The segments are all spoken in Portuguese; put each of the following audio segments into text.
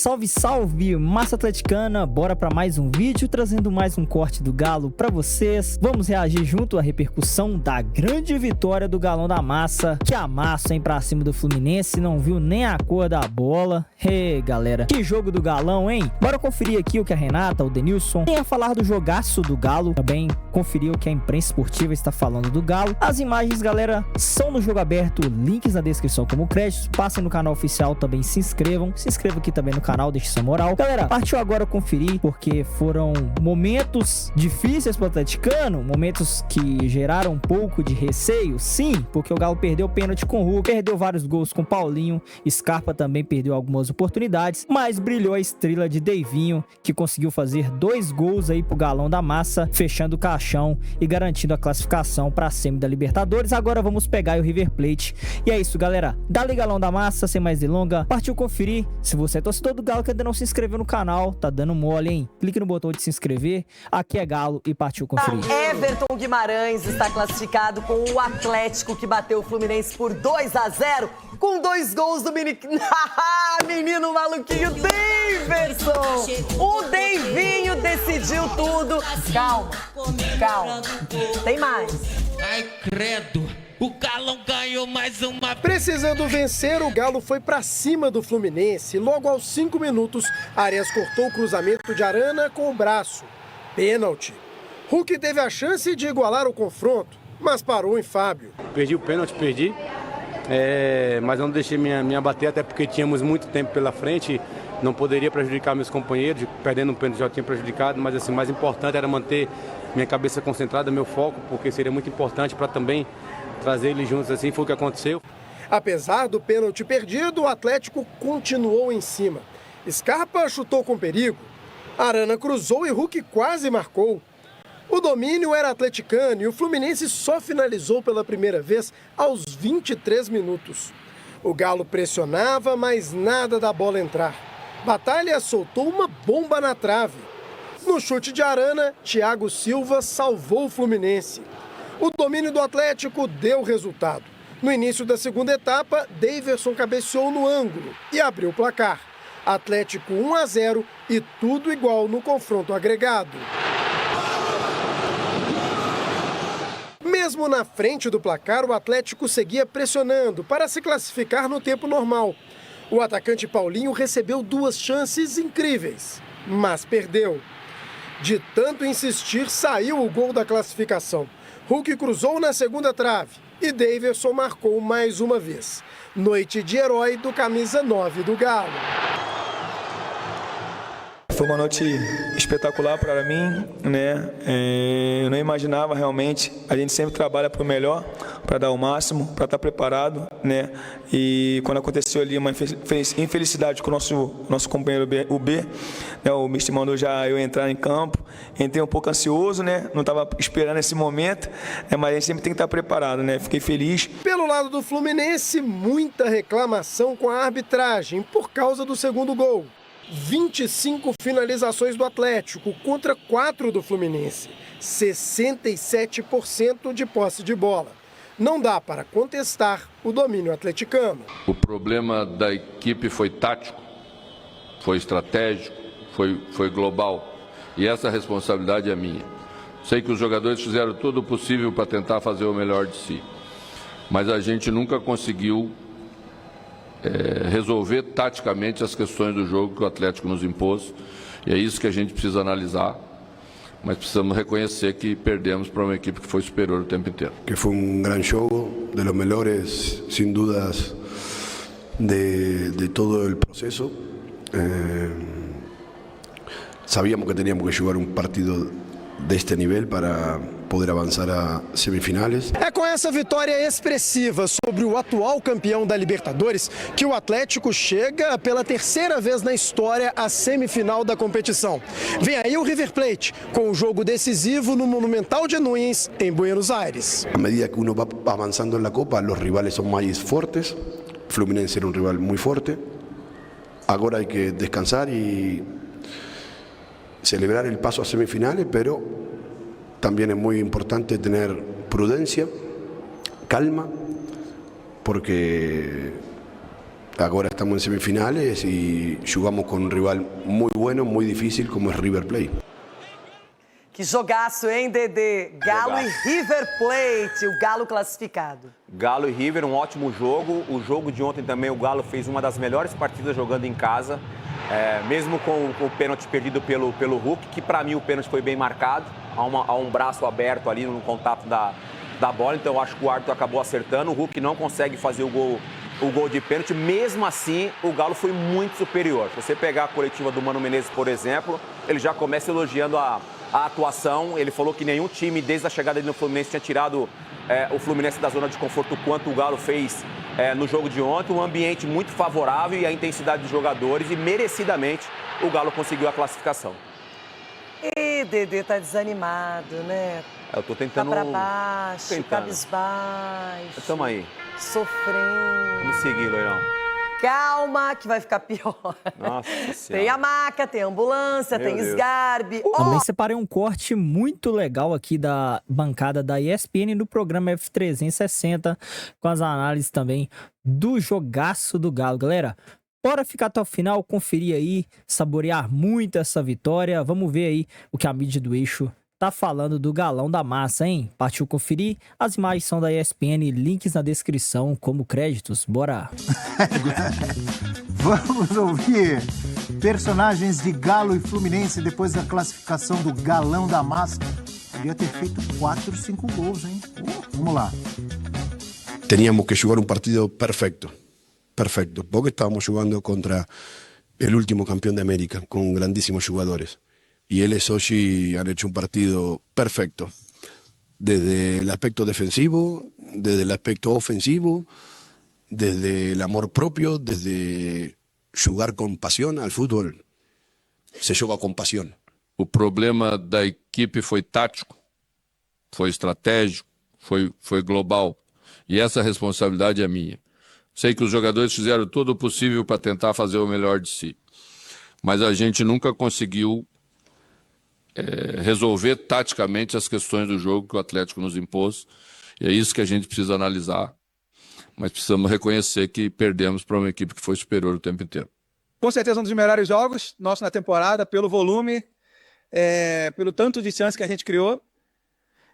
Salve, salve, massa atleticana, bora para mais um vídeo trazendo mais um corte do Galo para vocês. Vamos reagir junto à repercussão da grande vitória do Galão da Massa, que amassa, hein, pra cima do Fluminense, não viu nem a cor da bola. Galera, que jogo do Galão, hein? Bora conferir aqui o que a Renata, o Denilson, tem a falar do jogaço do Galo, também conferir o que a imprensa esportiva está falando do Galo. As imagens, galera, são no Jogo Aberto, links na descrição como créditos, passem no canal oficial também, se inscrevam aqui também no canal, deixe sua moral. Galera, partiu agora conferir, porque foram momentos difíceis pro atleticano, momentos que geraram um pouco de receio, sim, porque o Galo perdeu o pênalti com o Hulk, perdeu vários gols com o Paulinho, Scarpa também perdeu algumas oportunidades, mas brilhou a estrela de Deivinho, que conseguiu fazer 2 gols aí pro Galão da Massa, fechando o caixão e garantindo a classificação para a semi da Libertadores. Agora vamos pegar o River Plate. E é isso, galera, dá-lhe Galão da Massa, sem mais delonga, partiu conferir. Se você é torcedor do Galo que ainda não se inscreveu no canal, tá dando mole, hein? Clique no botão de se inscrever, aqui é Galo e partiu conferir. Everton Guimarães está classificado com o Atlético, que bateu o Fluminense por 2-0, com 2 gols do menino maluquinho Daverson. O Deivinho decidiu tudo. Calma, tem mais. Ai, credo. O Galão ganhou mais uma. Precisando vencer, o Galo foi pra cima do Fluminense. Logo aos 5 minutos, Arias cortou o cruzamento de Arana com o braço. Pênalti. Hulk teve a chance de igualar o confronto, mas parou em Fábio. Perdi o pênalti, mas não deixei minha bater, até porque tínhamos muito tempo pela frente. Não poderia prejudicar meus companheiros, perdendo um pênalti já tinha prejudicado, mas assim, mais importante era manter minha cabeça concentrada, meu foco, porque seria muito importante para também trazer eles juntos, assim foi o que aconteceu. Apesar do pênalti perdido, o Atlético continuou em cima. Scarpa chutou com perigo. Arana cruzou e Hulk quase marcou. O domínio era atleticano e o Fluminense só finalizou pela primeira vez aos 23 minutos. O Galo pressionava, mas nada da bola entrar. Batalha soltou uma bomba na trave. No chute de Arana, Thiago Silva salvou o Fluminense. O domínio do Atlético deu resultado. No início da segunda etapa, Daverson cabeceou no ângulo e abriu o placar. Atlético 1-0 e tudo igual no confronto agregado. Mesmo na frente do placar, o Atlético seguia pressionando para se classificar no tempo normal. O atacante Paulinho recebeu 2 chances incríveis, mas perdeu. De tanto insistir, saiu o gol da classificação. Hulk cruzou na segunda trave e Daverson marcou mais uma vez. Noite de herói do camisa 9 do Galo. Foi uma noite espetacular para mim, né? Eu não imaginava realmente. A gente sempre trabalha para o melhor, para dar o máximo, para estar preparado, né? E quando aconteceu ali uma infelicidade com o nosso companheiro o B, né? O mister mandou já eu entrar em campo. Entrei um pouco ansioso, né? Não estava esperando esse momento, né? Mas a gente sempre tem que estar preparado, né? Fiquei feliz. Pelo lado do Fluminense, muita reclamação com a arbitragem por causa do segundo gol. 25 finalizações do Atlético contra 4 do Fluminense. 67% de posse de bola. Não dá para contestar o domínio atleticano. O problema da equipe foi tático, foi estratégico, foi global. E essa responsabilidade é minha. Sei que os jogadores fizeram tudo o possível para tentar fazer o melhor de si. Mas a gente nunca conseguiu resolver taticamente as questões do jogo que o Atlético nos impôs. E é isso que a gente precisa analisar. Mas precisamos reconhecer que perdemos para uma equipe que foi superior o tempo inteiro. Que foi um grande jogo, de los melhores, sem dúvidas, de todo o processo. Sabíamos que teníamos que jogar um partido deste nível para poder avançar a semifinais. É com essa vitória expressiva sobre o atual campeão da Libertadores que o Atlético chega pela 3ª vez na história à semifinal da competição. Vem aí o River Plate, com o jogo decisivo no Monumental de Núñez, em Buenos Aires. A medida que uno va avançando na Copa, os rivales são mais fortes. Fluminense era um rival muito forte. Agora hay que descansar e celebrar el paso a semifinales, pero también es muy importante tener prudencia, calma, porque Ahora estamos en semifinales y jugamos con un rival muy bueno, muy difícil como es River Plate. Que jogaço, hein, Dedê? Galo e River Plate, o Galo classificado. Galo e River, um ótimo jogo. O jogo de ontem também, o Galo fez uma das melhores partidas jogando em casa. Mesmo com o pênalti perdido pelo Hulk, que para mim o pênalti foi bem marcado. Há um braço aberto ali no contato da bola, então eu acho que o árbitro acabou acertando. O Hulk não consegue fazer o gol de pênalti. Mesmo assim, o Galo foi muito superior. Se você pegar a coletiva do Mano Menezes, por exemplo, ele já começa elogiando a atuação. Ele falou que nenhum time, desde a chegada dele no Fluminense, tinha tirado o Fluminense da zona de conforto quanto o Galo fez no jogo de ontem. Um ambiente muito favorável e a intensidade dos jogadores, e merecidamente o Galo conseguiu a classificação. E Dedê tá desanimado, né? Eu tô tentando... Tá pra baixo, cabisbaixo. Tamo aí. Sofrendo. Vamos seguir, Loirão. Calma, que vai ficar pior. Nossa Senhora. Tem a maca, tem a ambulância, Meu tem Deus. Sgarbi. Também separei um corte muito legal aqui da bancada da ESPN no programa F360, com as análises também do jogaço do Galo. Galera, bora ficar até o final, conferir aí, saborear muito essa vitória. Vamos ver aí o que a mídia do Eixo tá falando do Galão da Massa, hein? Partiu conferir? As imagens são da ESPN, links na descrição como créditos. Bora! Vamos ouvir personagens de Galo e Fluminense depois da classificação do Galão da Massa. Podia ter feito 4, 5 gols, hein? Vamos lá. Teníamos que jugar un partido perfecto, porque estábamos jugando contra el último campeón de América, con grandísimos jugadores. Y él y Sochi han hecho un partido perfecto, desde el aspecto defensivo, desde el aspecto ofensivo, desde el amor propio, desde jugar con pasión al fútbol. Se joga com pasión. O problema da equipe foi tático, foi estratégico, foi global. E essa responsabilidade é minha. Sei que os jogadores fizeram todo o possível para tentar fazer o melhor de si. Mas a gente nunca conseguiu resolver taticamente as questões do jogo que o Atlético nos impôs. E é isso que a gente precisa analisar. Mas precisamos reconhecer que perdemos para uma equipe que foi superior o tempo inteiro. Com certeza um dos melhores jogos nossos na temporada, pelo volume, pelo tanto de chance que a gente criou,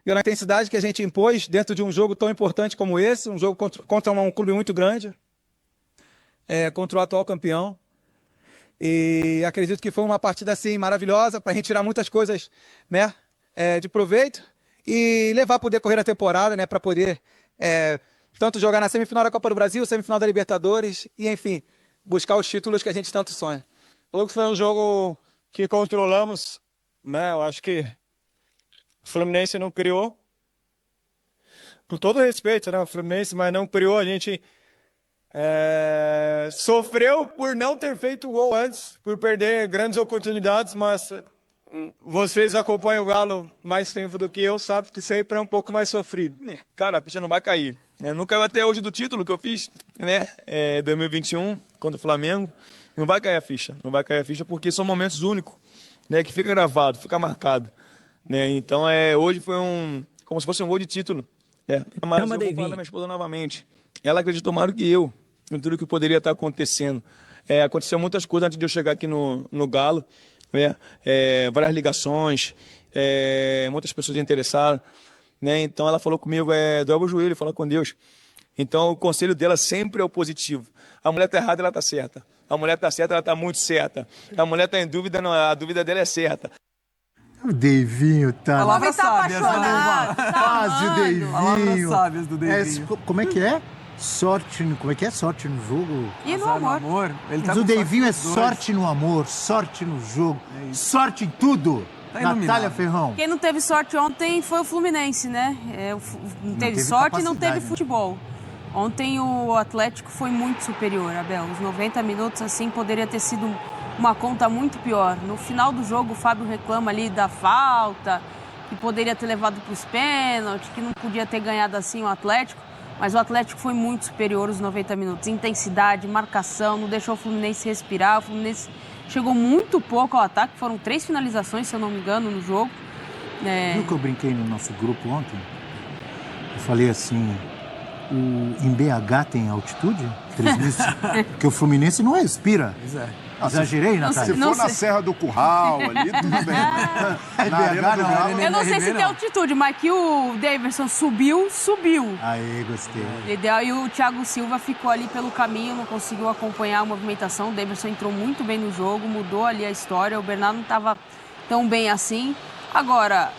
pela intensidade que a gente impôs dentro de um jogo tão importante como esse, um jogo contra um clube muito grande, contra o atual campeão. E acredito que foi uma partida assim maravilhosa para a gente tirar muitas coisas, né, de proveito e levar para o decorrer da temporada, né, para poder tanto jogar na semifinal da Copa do Brasil, semifinal da Libertadores e, enfim, buscar os títulos que a gente tanto sonha. Falou que foi um jogo que controlamos, né? Eu acho que o Fluminense não criou, com todo respeito, né, o Fluminense, mas não criou. A gente sofreu por não ter feito o gol antes, por perder grandes oportunidades, mas vocês acompanham o Galo mais tempo do que eu, sabem que sempre é um pouco mais sofrido. Cara, a ficha não vai cair. Não caiu até hoje do título que eu fiz, né? 2021 contra o Flamengo. Não vai cair a ficha. Não vai cair a ficha porque são momentos únicos, né? Que fica gravado, fica marcado, né? Então hoje foi como se fosse um gol de título. Mas eu vou falar da minha esposa novamente. Ela acreditou mais do que eu em tudo que poderia estar acontecendo. Aconteceu muitas coisas antes de eu chegar aqui no Galo, né? Várias ligações, muitas pessoas interessadas, né? Então ela falou comigo, dobra o joelho, fala com Deus. Então o conselho dela sempre é o positivo. A mulher tá errada, ela tá certa. A mulher tá certa, ela tá muito certa. A mulher tá em dúvida, não, a dúvida dela é certa. O Deivinho tá... Palavras sábias, Quase o Deivinho. Palavras sábias do Deivinho. Como é que é? Sorte no jogo? E no amor. Mas o Deivinho é sorte no amor, sorte no jogo, sorte em tudo. Natália Ferrão. Quem não teve sorte ontem foi o Fluminense, né? Não teve sorte e não teve futebol. Ontem o Atlético foi muito superior, Abel. Os 90 minutos, assim, poderia ter sido uma conta muito pior. No final do jogo, o Fábio reclama ali da falta, que poderia ter levado para os pênaltis, que não podia ter ganhado assim o Atlético. Mas o Atlético foi muito superior os 90 minutos. Intensidade, marcação, não deixou o Fluminense respirar. O Fluminense chegou muito pouco ao ataque. Foram 3 finalizações, se eu não me engano, no jogo. Viu que eu brinquei no nosso grupo ontem? Eu falei assim, em BH tem altitude? Porque o Fluminense não respira. Exagerei, Natália? Se for na Serra do Curral, ali, tudo bem. Na Arena do Galo. Eu não sei se tem altitude, mas que o Daverson subiu. Aí, gostei. E o Thiago Silva ficou ali pelo caminho, não conseguiu acompanhar a movimentação. O Daverson entrou muito bem no jogo, mudou ali a história. O Bernardo não estava tão bem assim. Agora,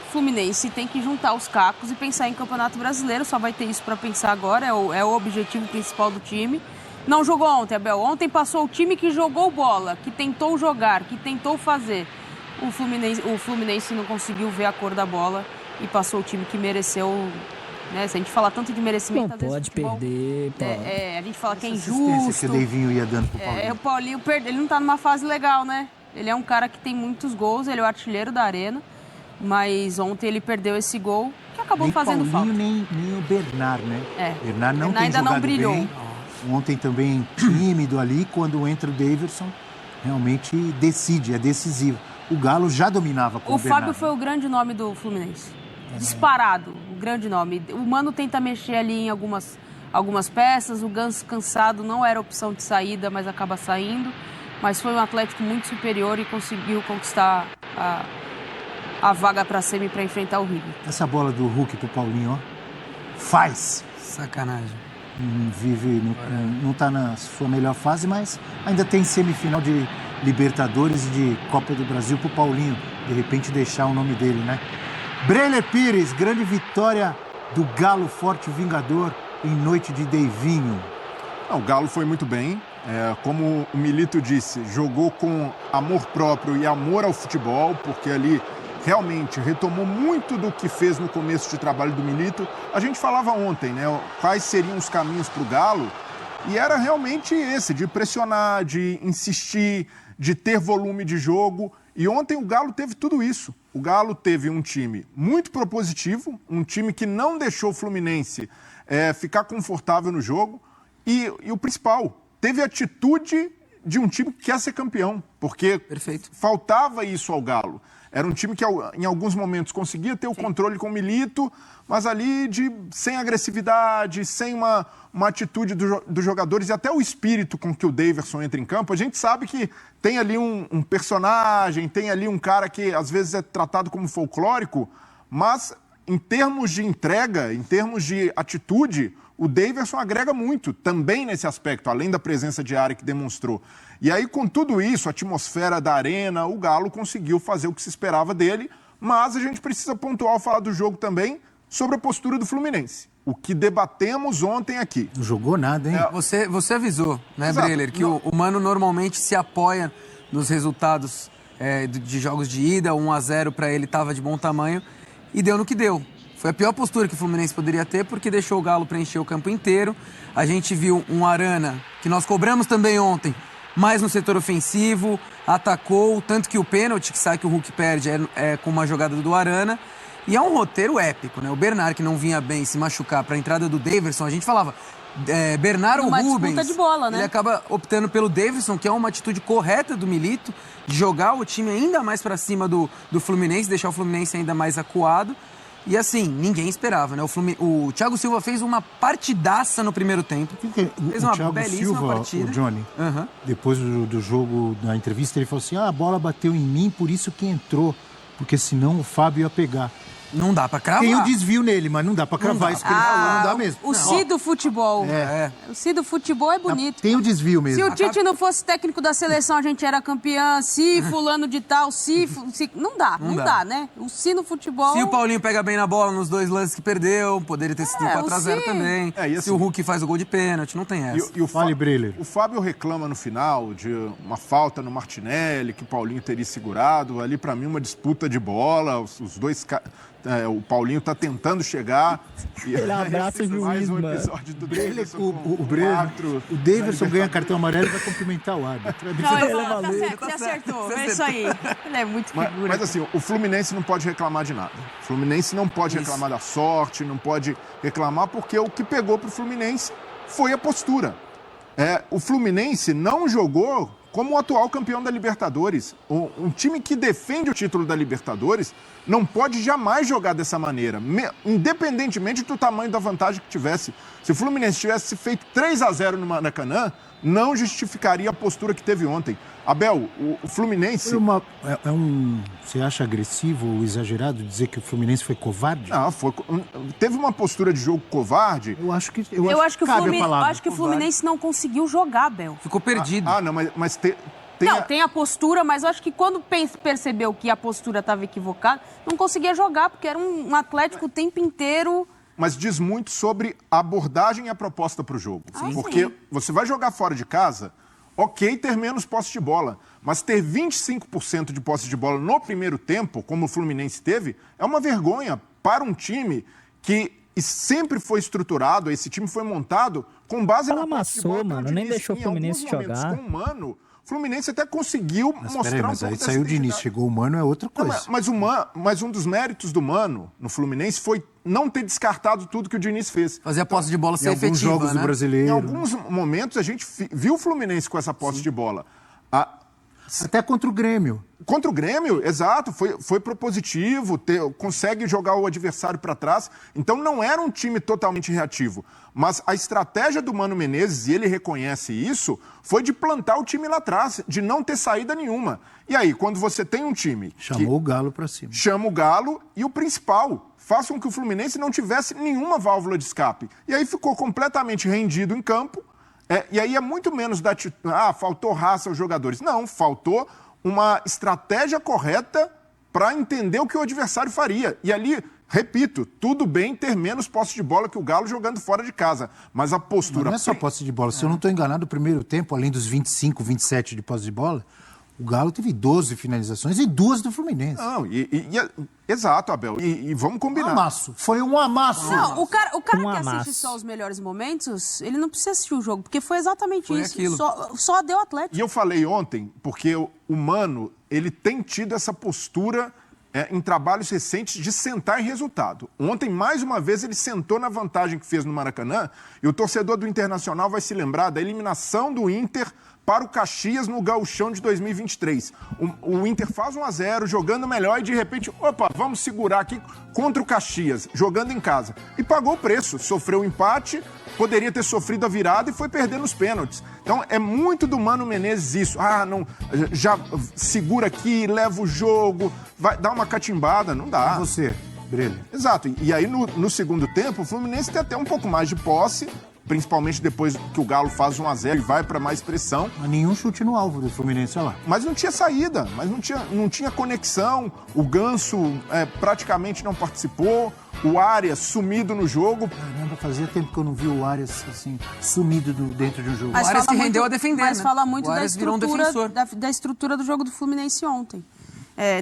o Fluminense tem que juntar os cacos e pensar em Campeonato Brasileiro. Só vai ter isso para pensar agora, é o objetivo principal do time. Não jogou ontem, Abel. Ontem passou o time que jogou bola, que tentou jogar, que tentou fazer. O Fluminense não conseguiu ver a cor da bola e passou o time que mereceu, né? Se a gente falar tanto de merecimento, Não às vezes pode futebol, perder, Paulo. a gente fala que é Assistência injusto. que o Deivinho ia dando pro Paulinho. O Paulinho ele não tá numa fase legal, né? Ele é um cara que tem muitos gols, ele é o artilheiro da Arena, mas ontem ele perdeu esse gol que acabou nem fazendo Paulinho, falta. Nem o Bernard, né? Bernard não Bernard tem ainda jogado não brilhou. bem. Ontem também tímido ali, quando entra o Daverson, realmente decide, é decisivo. O Galo já dominava com o O Bernard. Fábio foi o grande nome do Fluminense. Disparado, o grande nome. O Mano tenta mexer ali em algumas peças, o Ganso cansado não era opção de saída, mas acaba saindo. Mas foi um Atlético muito superior e conseguiu conquistar a vaga para a semi para enfrentar o River. Essa bola do Hulk pro Paulinho, ó, faz. Sacanagem. Não está na sua melhor fase, mas ainda tem semifinal de Libertadores e de Copa do Brasil pro Paulinho, de repente deixar o nome dele, né? Breler Pires, grande vitória do Galo forte vingador em noite de Deivinho. O Galo foi muito bem, como o Milito disse, jogou com amor próprio e amor ao futebol, porque ali realmente retomou muito do que fez no começo de trabalho do Milito. A gente falava ontem, né, quais seriam os caminhos para o Galo, e era realmente esse, de pressionar, de insistir, de ter volume de jogo, e ontem o Galo teve tudo isso. O Galo teve um time muito propositivo, um time que não deixou o Fluminense ficar confortável no jogo, e o principal, teve atitude de um time que quer ser campeão, porque faltava isso ao Galo. Era um time que, em alguns momentos, conseguia ter o controle com o Milito, mas ali sem agressividade, sem uma atitude dos jogadores e até o espírito com que o Daverson entra em campo. A gente sabe que tem ali um personagem, tem ali um cara que às vezes é tratado como folclórico, mas em termos de entrega, em termos de atitude, o Daverson agrega muito também nesse aspecto, além da presença de área que demonstrou. E aí, com tudo isso, a atmosfera da Arena, o Galo conseguiu fazer o que se esperava dele, mas a gente precisa pontuar, falar do jogo também, sobre a postura do Fluminense. O que debatemos ontem aqui. Não jogou nada, hein? Você avisou, né, Exato. Breler, que o Mano normalmente se apoia nos resultados de jogos de ida, 1-0 para ele estava de bom tamanho, e deu no que deu. Foi a pior postura que o Fluminense poderia ter, porque deixou o Galo preencher o campo inteiro. A gente viu um Arana, que nós cobramos também ontem, mais no setor ofensivo, atacou, tanto que o pênalti que sai que o Hulk perde é com uma jogada do Arana. E é um roteiro épico, né? O Bernard, que não vinha bem se machucar para a entrada do Daverson, a gente falava, Bernard ou Rubens, disputa de bola, né? Ele acaba optando pelo Daverson, que é uma atitude correta do Milito, de jogar o time ainda mais para cima do Fluminense, deixar o Fluminense ainda mais acuado. E assim, ninguém esperava, né? O Thiago Silva fez uma partidaça no primeiro tempo. Fez uma Thiago belíssima Silva, partida. O Johnny, depois do jogo, na entrevista, ele falou assim, a bola bateu em mim, por isso que entrou, porque senão o Fábio ia pegar. Não dá pra cravar. Tem um desvio nele, mas não dá pra cravar isso que ele falou, não dá mesmo. O Si do futebol. O Si do futebol é bonito. Tem o desvio mesmo. Se o Tite não fosse técnico da seleção, a gente era campeã. Se fulano de tal, não dá, né? O Si no futebol... Se o Paulinho pega bem na bola nos dois lances que perdeu, poderia ter sido 4-0 também. Assim, se o Hulk faz o gol de pênalti, não tem essa. E o Fábio reclama no final de uma falta no Martinelli, que o Paulinho teria segurado. Ali, pra mim, uma disputa de bola. Os dois... o Paulinho tá tentando chegar. Ele abraça o juiz, mais um mano. episódio do Daverson. O Daverson ganha cartão amarelo e vai cumprimentar o árbitro. Não, você acertou. É isso aí. Ele é muito figura. Mas assim, o Fluminense não pode reclamar de nada. O Fluminense não pode reclamar da sorte, não pode reclamar, porque o que pegou pro Fluminense foi a postura. O Fluminense não jogou como o atual campeão da Libertadores. Um time que defende o título da Libertadores não pode jamais jogar dessa maneira, independentemente do tamanho da vantagem que tivesse. Se o Fluminense tivesse feito 3-0 no Maracanã, não justificaria a postura que teve ontem. Abel, o Fluminense... Você acha agressivo ou exagerado dizer que o Fluminense foi covarde? Não, teve uma postura de jogo covarde. Eu acho que o Fluminense não conseguiu jogar, Abel. Ficou perdido. Mas tem a postura, mas eu acho que quando percebeu que a postura estava equivocada, não conseguia jogar, porque era um Atlético o tempo inteiro... Mas diz muito sobre a abordagem e a proposta para o jogo. Porque você vai jogar fora de casa, ok ter menos posse de bola, mas ter 25% de posse de bola no primeiro tempo, como o Fluminense teve, é uma vergonha para um time que sempre foi estruturado, esse time foi montado com base na posse de bola. Mano, nem deixou o Fluminense jogar. Com o Mano, o Fluminense até conseguiu mostrar mas aí saiu o Diniz, chegou o Mano, é outra coisa. Mas um dos méritos do Mano no Fluminense foi não ter descartado tudo que o Diniz fez. Fazer a posse de bola ser efetiva, em alguns jogos do Brasileiro. Em alguns momentos a gente viu o Fluminense com essa posse de bola. Até contra o Grêmio. Contra o Grêmio, exato, foi propositivo, consegue jogar o adversário para trás. Então não era um time totalmente reativo. Mas a estratégia do Mano Menezes, e ele reconhece isso, foi de plantar o time lá atrás, de não ter saída nenhuma. E aí, quando você tem um time... Chamou o Galo para cima. Chama o Galo e o principal, faz com que o Fluminense não tivesse nenhuma válvula de escape. E aí ficou completamente rendido em campo. E aí é muito menos da atitude... faltou raça aos jogadores. Não, faltou uma estratégia correta para entender o que o adversário faria. E ali, repito, tudo bem ter menos posse de bola que o Galo jogando fora de casa. Mas a postura... Não é só posse de bola. Se eu não estou enganado, o primeiro tempo, além dos 25, 27 de posse de bola, o Galo teve 12 finalizações e 2 do Fluminense. Não, exato, Abel. E vamos combinar. Amasso. Foi um amasso. Não, o cara que assiste só os melhores momentos, ele não precisa assistir o jogo, porque foi exatamente isso. Aquilo. Só deu Atlético. E eu falei ontem, porque o Mano, ele tem tido essa postura em trabalhos recentes de sentar em resultado. Ontem, mais uma vez, ele sentou na vantagem que fez no Maracanã, e o torcedor do Internacional vai se lembrar da eliminação do Inter para o Caxias no Gauchão de 2023. O Inter faz 1-0, jogando melhor e de repente, vamos segurar aqui contra o Caxias, jogando em casa. E pagou o preço, sofreu o empate, poderia ter sofrido a virada e foi perdendo os pênaltis. Então é muito do Mano Menezes isso. Não, já segura aqui, leva o jogo, vai dar uma catimbada, não dá. Você, Breno. Exato. E aí no segundo tempo, o Fluminense tem até um pouco mais de posse, principalmente depois que o Galo faz 1-0 e vai para mais pressão. Mas nenhum chute no alvo do Fluminense, olha lá. Mas não tinha saída, não tinha conexão. O Ganso praticamente não participou. O Arias sumido no jogo. Caramba, fazia tempo que eu não vi o Arias assim, sumido dentro de um jogo. O Arias se rendeu a defender, Mas fala muito da estrutura do jogo do Fluminense ontem.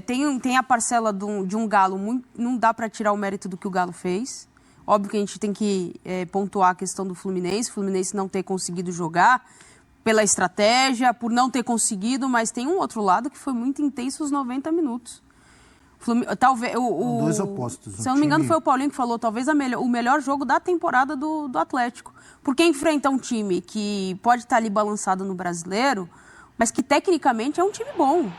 Tem a parcela de um Galo, não dá para tirar o mérito do que o Galo fez. Óbvio que a gente tem que pontuar a questão do Fluminense. O Fluminense não ter conseguido jogar pela estratégia, por não ter conseguido, mas tem um outro lado que foi muito intenso os 90 minutos. Talvez dois opostos. Se eu não me engano, foi o Paulinho que falou, talvez o melhor jogo da temporada do Atlético. Porque enfrenta um time que pode estar ali balançado no Brasileiro, mas que tecnicamente é um time bom.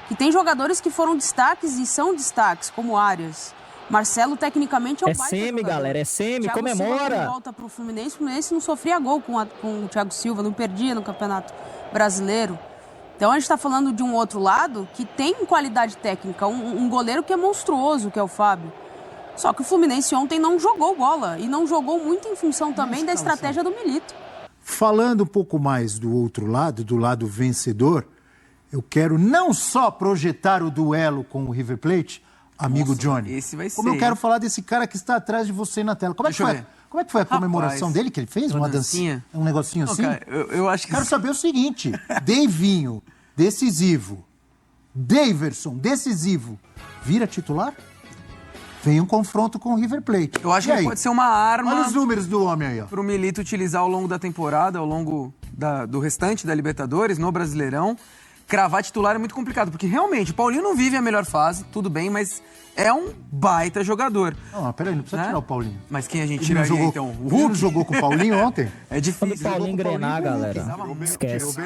Que tem jogadores que foram destaques e são destaques, como Arias. Marcelo, tecnicamente, é um baita jogador. Galera, é semi, Thiago comemora. Silva volta pro Fluminense, o Fluminense não sofria gol com o Thiago Silva, não perdia no Campeonato Brasileiro. Então a gente está falando de um outro lado que tem qualidade técnica, um goleiro que é monstruoso, que é o Fábio. Só que o Fluminense ontem não jogou bola e não jogou muito em função também da estratégia do Milito. Falando um pouco mais do outro lado, do lado vencedor, eu quero não só projetar o duelo com o River Plate, amigo Johnny, esse vai como ser, eu quero falar desse cara que está atrás de você na tela. Como é que foi a comemoração dele que ele fez? Uma dancinha? Um negocinho assim? Cara, eu acho que... Quero saber o seguinte, Deivinho, decisivo, Daverson, decisivo, vira titular? Vem um confronto com o River Plate. Eu acho que pode ser uma arma... Olha os números do homem aí, ó. Para o Milito utilizar ao longo da temporada, ao longo do restante da Libertadores, no Brasileirão. cravar titular é muito complicado, porque realmente o Paulinho não vive a melhor fase, tudo bem, mas é um baita jogador. Não, peraí, não precisa tirar o Paulinho. Mas quem a gente Ele não tiraria, jogou, então? O ele não Hulk? jogou com o Paulinho ontem? É difícil. Quando o Paulinho engrenar, galera, esquece.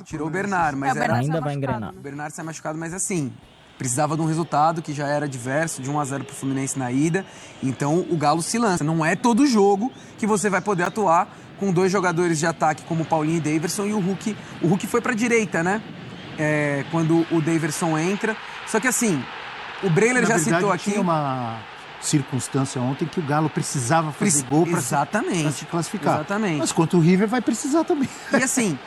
Tirou o Bernard, mas ainda vai engrenar. O Bernard sai machucado, mas assim, precisava de um resultado que já era adverso, de 1-0 pro Fluminense na ida. Então o Galo se lança. Não é todo jogo que você vai poder atuar com 2 jogadores de ataque como o Paulinho e Daverson e o Hulk. O Hulk foi pra direita, né? Quando o Daverson entra. Só que assim, o Breiler já citou aqui. Tinha uma circunstância ontem que o Galo precisava fazer gol para se classificar. Exatamente. Mas quanto o River vai precisar também. E assim,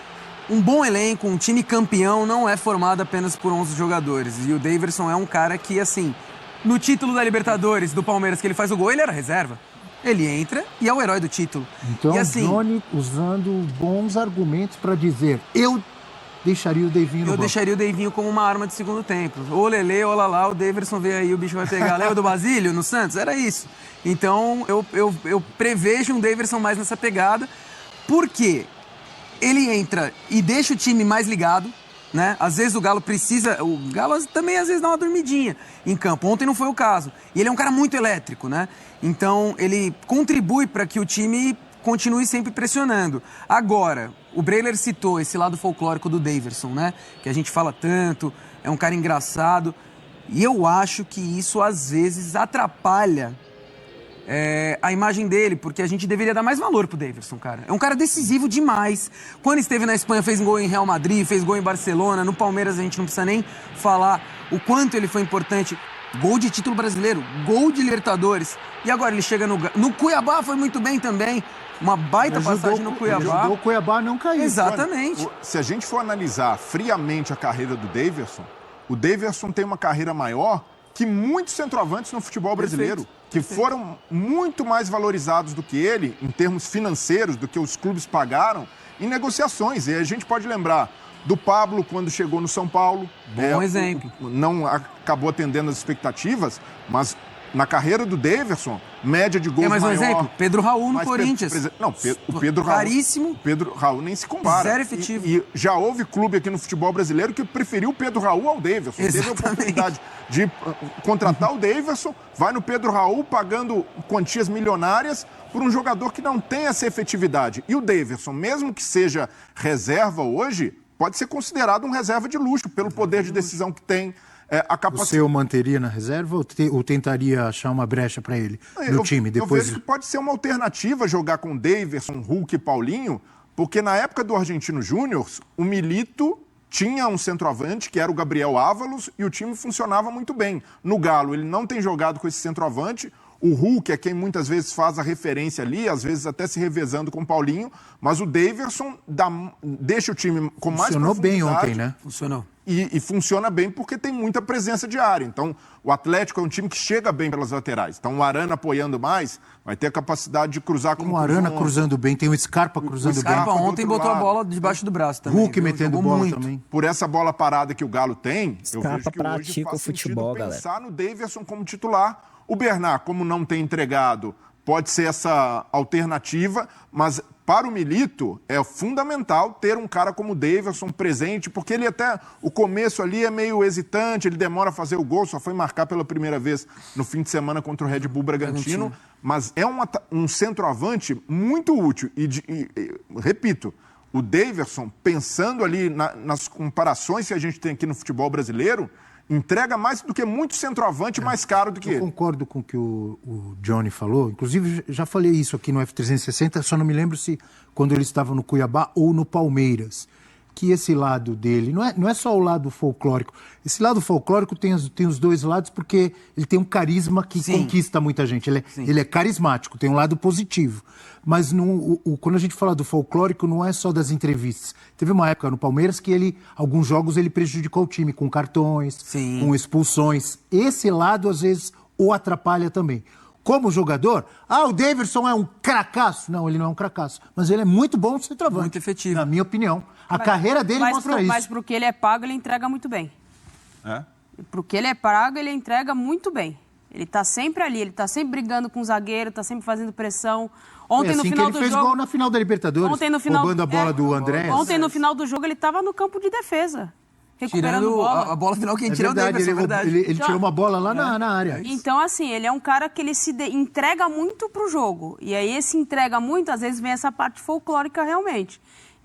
um bom elenco, um time campeão não é formado apenas por 11 jogadores. E o Daverson é um cara que, assim, no título da Libertadores do Palmeiras que ele faz o gol, ele era reserva. Ele entra e é o herói do título. Então, e assim, Johnny usando bons argumentos para dizer, eu deixaria o Deivinho no banco. Eu deixaria o Deivinho como uma arma de segundo tempo. Ô Lelê, ô Lalá, o Daverson veio aí, o bicho vai pegar. Lembra do Basílio no Santos? Era isso. Então, eu prevejo um Daverson mais nessa pegada, porque ele entra e deixa o time mais ligado, né? Às vezes o Galo precisa... O Galo também às vezes dá uma dormidinha em campo. Ontem não foi o caso. E ele é um cara muito elétrico, né? Então, ele contribui para que o time continue sempre pressionando. Agora, o Breiler citou esse lado folclórico do Daverson, né? Que a gente fala tanto, é um cara engraçado. E eu acho que isso, às vezes, atrapalha a imagem dele, porque a gente deveria dar mais valor pro Daverson, cara. É um cara decisivo demais. Quando esteve na Espanha, fez gol em Real Madrid, fez gol em Barcelona. No Palmeiras, a gente não precisa nem falar o quanto ele foi importante. Gol de título brasileiro, gol de Libertadores. E agora ele chega no Cuiabá, foi muito bem também. Uma baita passagem no Cuiabá. O Cuiabá não caiu. Exatamente. Se a gente for analisar friamente a carreira do Daverson, o Daverson tem uma carreira maior que muitos centroavantes no futebol brasileiro, que foram muito mais valorizados do que ele, em termos financeiros, do que os clubes pagaram, em negociações. E a gente pode lembrar do Pablo, quando chegou no São Paulo. Bom exemplo. Não acabou atendendo as expectativas, mas na carreira do Daverson, média de gols maior. Mais um exemplo? Pedro Raul no Corinthians. O Pedro Raul... Caríssimo. Pedro Raul nem se compara. Zero efetivo. E já houve clube aqui no futebol brasileiro que preferiu o Pedro Raul ao Daverson. Exatamente. Teve a oportunidade de contratar o Daverson, vai no Pedro Raul pagando quantias milionárias por um jogador que não tem essa efetividade. E o Daverson, mesmo que seja reserva hoje, pode ser considerado um reserva de luxo, pelo poder de decisão que tem, a capacidade... Você o manteria na reserva ou tentaria achar uma brecha para ele no time? Depois... Eu vejo que pode ser uma alternativa jogar com Daverson, Hulk e Paulinho, porque na época do Argentino Júnior, o Milito tinha um centroavante, que era o Gabriel Ávalos, e o time funcionava muito bem. No Galo, ele não tem jogado com esse centroavante. O Hulk é quem muitas vezes faz a referência ali, às vezes até se revezando com o Paulinho, mas o Daverson deixa o time com mais profundidade. Funcionou bem ontem, né? Funcionou. E funciona bem porque tem muita presença de área. Então, o Atlético é um time que chega bem pelas laterais. Então, o Arana apoiando mais, vai ter a capacidade de cruzar com o Arana cruzando bem, tem o Scarpa cruzando bem. O Scarpa ontem botou a bola debaixo do braço também. Hulk metendo bola muito. também. Por essa bola parada que o Galo tem, eu Scarpa vejo que hoje pratica faz o futebol, sentido pensar galera. no Daverson como titular. O Bernard, como não tem entregado, pode ser essa alternativa, mas para o Milito é fundamental ter um cara como o Daverson presente, porque ele até, o começo ali é meio hesitante, ele demora a fazer o gol, só foi marcar pela primeira vez no fim de semana contra o Red Bull Bragantino, mas é um centroavante muito útil. Repito, o Daverson, pensando ali nas comparações que a gente tem aqui no futebol brasileiro, entrega mais do que muito centroavante mais caro do que ele. Eu concordo com o que o Johnny falou. Inclusive, já falei isso aqui no F360, só não me lembro se quando ele estava no Cuiabá ou no Palmeiras. Que esse lado dele, não é só o lado folclórico. Esse lado folclórico tem os dois lados porque ele tem um carisma que conquista muita gente. Ele é carismático, tem um lado positivo. Mas quando a gente fala do folclórico, não é só das entrevistas. Teve uma época no Palmeiras que alguns jogos ele prejudicou o time com cartões, com expulsões. Esse lado, às vezes, o atrapalha também. Como jogador, o Daverson é um cracaço. Não, ele não é um cracaço. Mas ele é muito bom no centroavante. Muito efetivo. Na minha opinião. A carreira dele mostra isso. Mas pro que ele é pago, ele entrega muito bem. Pro que ele é pago, ele entrega muito bem. Ele tá sempre ali, ele tá sempre brigando com o zagueiro, tá sempre fazendo pressão. Ontem no final do jogo... Ele fez gol na final da Libertadores, ontem no final, roubando a bola do Andrés. Ontem no final do jogo ele tava no campo de defesa. recuperando Tirando bola. a bola final quem tira é o verdade, Davidson, é verdade. ele tirou uma bola lá na área. Então, assim, ele é um cara que ele entrega muito pro jogo. E aí, esse entrega muito, às vezes vem essa parte folclórica realmente.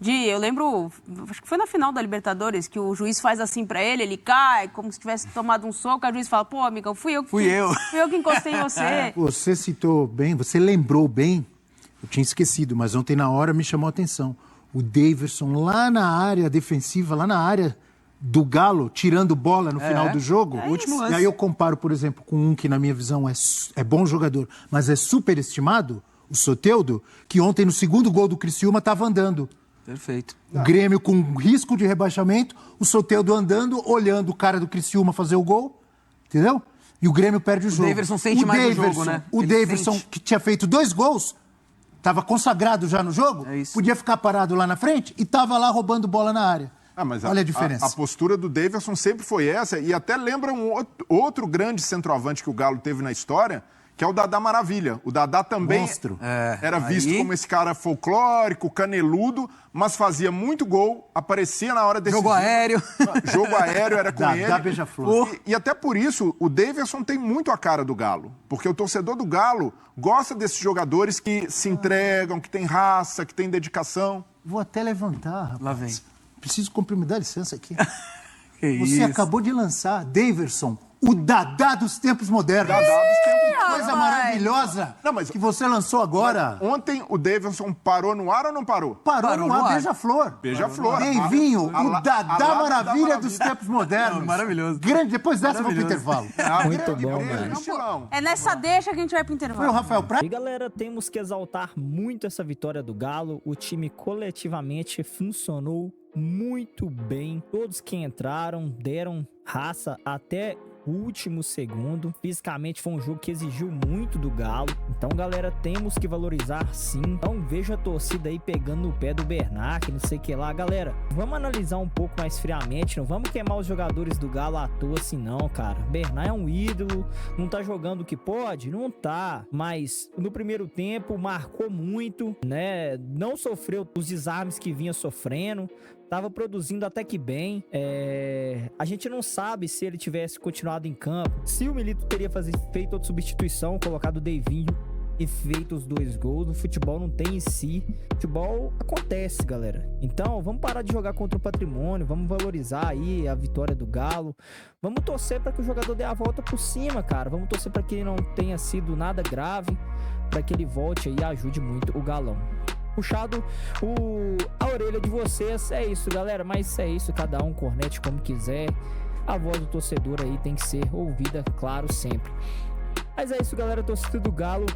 Eu lembro, acho que foi na final da Libertadores, que o juiz faz assim pra ele cai, como se tivesse tomado um soco, aí o juiz fala, pô, amigão, fui eu que encostei em você. Você citou bem, você lembrou bem, eu tinha esquecido, mas ontem na hora me chamou a atenção. O Daverson lá na área defensiva, lá na área do Galo, tirando bola no final do jogo. Último lance. E aí eu comparo, por exemplo, com um que na minha visão é bom jogador, mas é superestimado, o Soteldo, que ontem no segundo gol do Criciúma estava andando. Perfeito. O Grêmio com risco de rebaixamento, o Soteldo andando, olhando o cara do Criciúma fazer o gol, entendeu? E o Grêmio perde o jogo. O Daverson sente mais o jogo, né? O Ele Daverson, sente. que tinha feito 2 gols, estava consagrado já no jogo, podia ficar parado lá na frente e estava lá roubando bola na área. Mas olha a diferença. A postura do Daverson sempre foi essa, e até lembra outro grande centroavante que o Galo teve na história, que é o Dadá Maravilha. O Dadá também Monstro. era visto como esse cara folclórico, caneludo, mas fazia muito gol, aparecia na hora decisiva. Jogo aéreo. Jogo aéreo era com Dadá ele. beija-flor. E até por isso, o Daverson tem muito a cara do Galo. Porque o torcedor do Galo gosta desses jogadores que se entregam, que tem raça, que tem dedicação. Vou até levantar, rapaz. Lá vem. Preciso me dar licença aqui. Que Você isso. acabou de lançar Daverson, o Dadá dos tempos modernos. Dadá dos tempos Coisa rapaz. maravilhosa que você lançou agora. Ontem o Daverson parou no ar ou não parou? Parou no ar, beija-flor. Beija-flor. Deivinho, A o lá Dadá do Maravilha dos tempos modernos. Maravilhoso. Grande, depois dessa eu vou pro intervalo. Muito bom, velho. É nessa deixa que a gente vai pro intervalo. Foi o Rafael Prata. E galera, temos que exaltar muito essa vitória do Galo. O time coletivamente funcionou muito bem. Todos que entraram deram raça até o último segundo. Fisicamente foi um jogo que exigiu muito do Galo. Então, galera, temos que valorizar sim. Então, vejo a torcida aí pegando no pé do Bernard, não sei o que lá. Galera, vamos analisar um pouco mais friamente. Não vamos queimar os jogadores do Galo à toa assim não, cara. Bernard é um ídolo. Não tá jogando o que pode? Não tá. Mas no primeiro tempo marcou muito, né? Não sofreu os desarmes que vinha sofrendo. Tava produzindo até que bem. A gente não sabe se ele tivesse continuado em campo, se o Milito teria feito outra substituição, colocado o Deivinho e feito os 2 gols. O futebol não tem em si. Futebol acontece, galera. Então, vamos parar de jogar contra o patrimônio. Vamos valorizar aí a vitória do Galo. Vamos torcer para que o jogador dê a volta por cima, cara. Vamos torcer para que ele não tenha sido nada grave, para que ele volte aí e ajude muito o Galão. Puxado a orelha de vocês. É isso, galera. Mas é isso. Cada um cornete como quiser. A voz do torcedor aí tem que ser ouvida, claro, sempre. Mas é isso, galera. Torcida do Galo.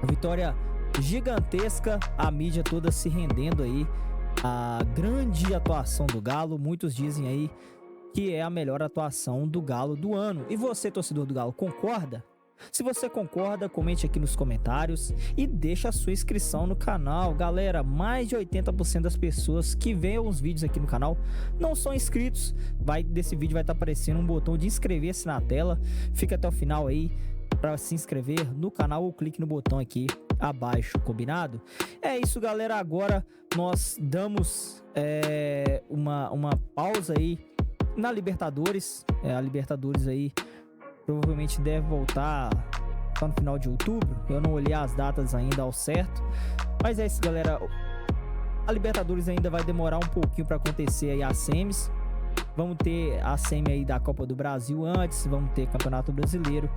Vitória gigantesca. A mídia toda se rendendo aí. A grande atuação do Galo. Muitos dizem aí que é a melhor atuação do Galo do ano. E você, torcedor do Galo, concorda? Se você concorda, comente aqui nos comentários e deixa a sua inscrição no canal. Galera, mais de 80% das pessoas que veem os vídeos aqui no canal não são inscritos. Desse vídeo vai estar aparecendo um botão de inscrever-se na tela. Fica até o final aí para se inscrever no canal ou clique no botão aqui abaixo, combinado? É isso, galera. Agora nós damos uma pausa aí na Libertadores. A Libertadores aí provavelmente deve voltar só no final de outubro. Eu não olhei as datas ainda ao certo. Mas é isso, galera. A Libertadores ainda vai demorar um pouquinho para acontecer aí as semis. Vamos ter a semi aí da Copa do Brasil antes. Vamos ter Campeonato Brasileiro.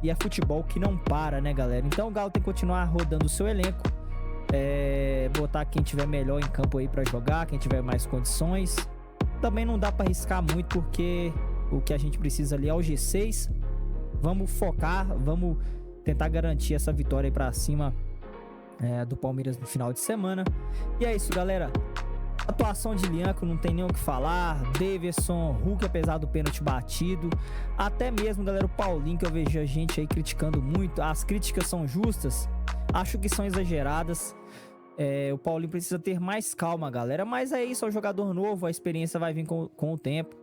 E é futebol que não para, né, galera? Então o Galo tem que continuar rodando o seu elenco. Botar quem tiver melhor em campo aí para jogar. Quem tiver mais condições. Também não dá para arriscar muito, porque o que a gente precisa ali é o G6. Vamos focar, vamos tentar garantir essa vitória aí pra cima do Palmeiras no final de semana. E é isso, galera. Atuação de Lianco, não tem nem o que falar. Daverson, Hulk, apesar do pênalti batido. Até mesmo, galera, o Paulinho, que eu vejo a gente aí criticando muito. As críticas são justas, acho que são exageradas. O Paulinho precisa ter mais calma, galera. Mas é isso, é um jogador novo, a experiência vai vir com o tempo.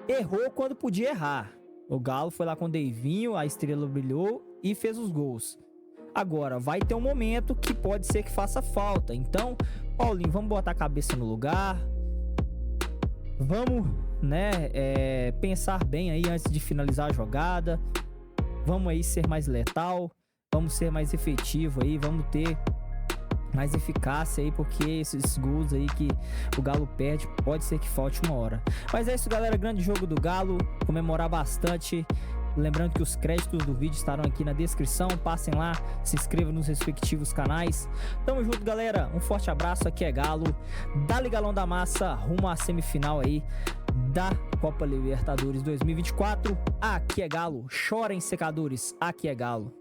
Errou quando podia errar. O Galo foi lá com o Deivinho, a estrela brilhou e fez os gols. Agora, vai ter um momento que pode ser que faça falta. Então, Paulinho, vamos botar a cabeça no lugar. Vamos né, pensar bem aí antes de finalizar a jogada. Vamos aí ser mais letal, vamos ser mais efetivo aí, vamos ter mais eficácia aí, porque esses gols aí que o Galo perde, pode ser que falte uma hora. Mas é isso, galera, grande jogo do Galo, comemorar bastante. Lembrando que os créditos do vídeo estarão aqui na descrição, passem lá, se inscrevam nos respectivos canais. Tamo junto, galera, um forte abraço, aqui é Galo, dá-lhe Galão da Massa, rumo à semifinal aí da Copa Libertadores 2024. Aqui é Galo, chorem secadores, aqui é Galo.